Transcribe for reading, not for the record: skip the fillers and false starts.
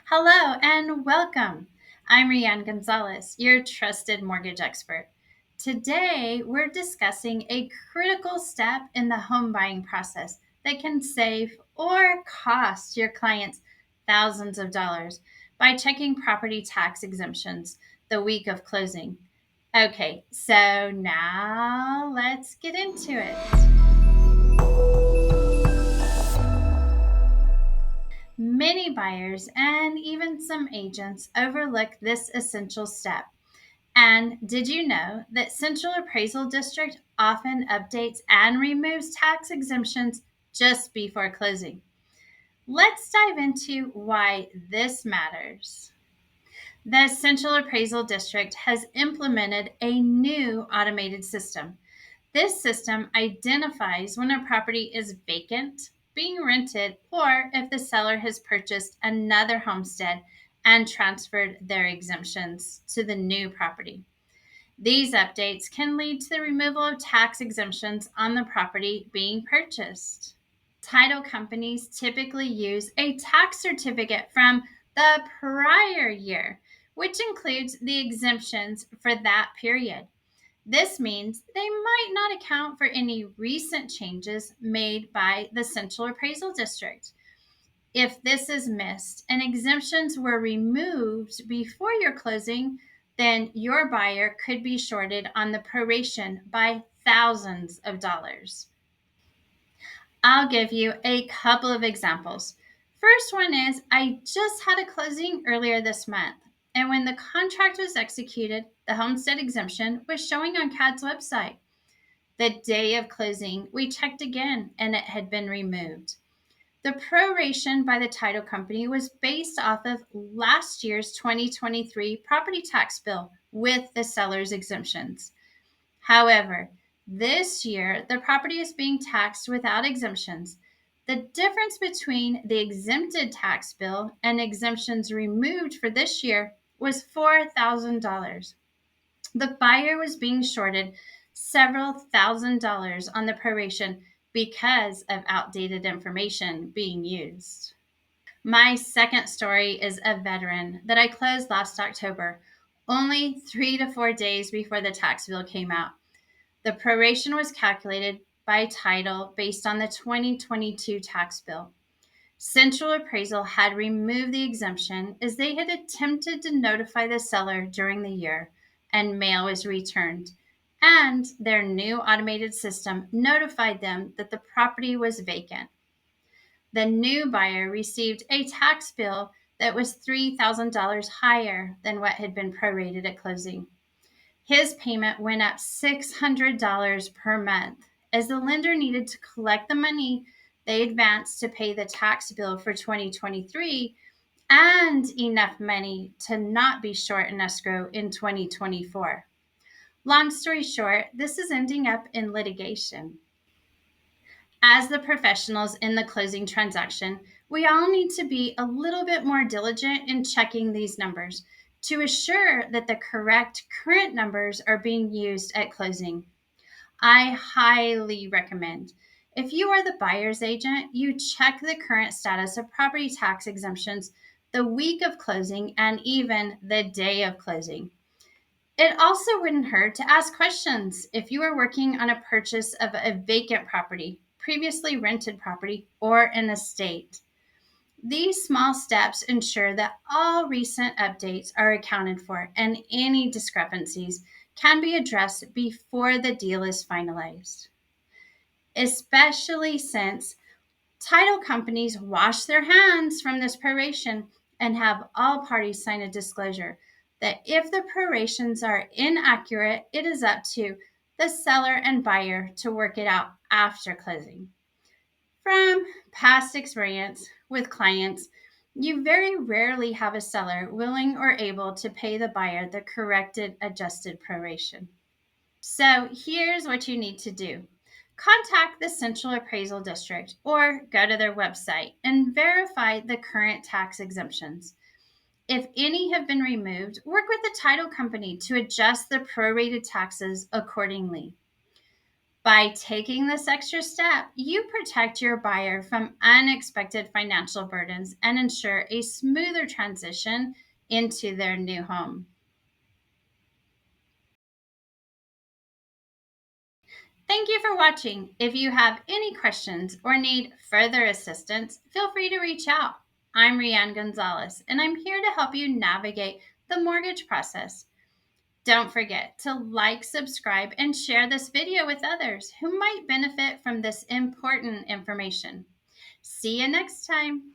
Hello and welcome. I'm ReAnn Gonzalez, your trusted mortgage expert. Today, we're discussing a critical step in the home buying process that can save or cost your clients thousands of dollars by checking property tax exemptions the week of closing. Okay, so now let's get into it. Many buyers and even some agents overlook this essential step. And did you know that Central Appraisal District often updates and removes tax exemptions just before closing? Let's dive into why this matters. The Central Appraisal District has implemented a new automated system. This system identifies when a property is vacant, being rented, or if the seller has purchased another homestead and transferred their exemptions to the new property. These updates can lead to the removal of tax exemptions on the property being purchased. Title companies typically use a tax certificate from the prior year, which includes the exemptions for that period. This means they might not account for any recent changes made by the Central Appraisal District. If this is missed and exemptions were removed before your closing, then your buyer could be shorted on the proration by thousands of dollars. I'll give you a couple of examples. First one is I just had a closing earlier this month, and when the contract was executed, the homestead exemption was showing on CAD's website. The day of closing, we checked again and it had been removed. The proration by the title company was based off of last year's 2023 property tax bill with the seller's exemptions. However, this year, the property is being taxed without exemptions. The difference between the exempted tax bill and exemptions removed for this year was $4,000. The buyer was being shorted several $1,000s on the proration because of outdated information being used. My second story is a veteran that I closed last October, only 3 to 4 days before the tax bill came out. The proration was calculated by title based on the 2022 tax bill. Central Appraisal had removed the exemption as they had attempted to notify the seller during the year, and mail was returned. And their new automated system notified them that the property was vacant. The new buyer received a tax bill that was $3,000 higher than what had been prorated at closing. His payment went up $600 per month as the lender needed to collect the money they advanced to pay the tax bill for 2023 and enough money to not be short in escrow in 2024. Long story short, this is ending up in litigation. As the professionals in the closing transaction, we all need to be a little bit more diligent in checking these numbers to assure that the correct current numbers are being used at closing. I highly recommend if you are the buyer's agent, you check the current status of property tax exemptions the week of closing and even the day of closing. It also wouldn't hurt to ask questions if you are working on a purchase of a vacant property, previously rented property, or an estate. These small steps ensure that all recent updates are accounted for and any discrepancies can be addressed before the deal is finalized. Especially since title companies wash their hands from this proration and have all parties sign a disclosure that if the prorations are inaccurate, it is up to the seller and buyer to work it out after closing. From past experience with clients, you very rarely have a seller willing or able to pay the buyer the corrected adjusted proration. So here's what you need to do. Contact the Central Appraisal District or go to their website and verify the current tax exemptions. If any have been removed, work with the title company to adjust the prorated taxes accordingly. By taking this extra step, you protect your buyer from unexpected financial burdens and ensure a smoother transition into their new home. Thank you for watching. If you have any questions or need further assistance, feel free to reach out. I'm ReAnn Gonzalez, and I'm here to help you navigate the mortgage process. Don't forget to like, subscribe, and share this video with others who might benefit from this important information. See you next time.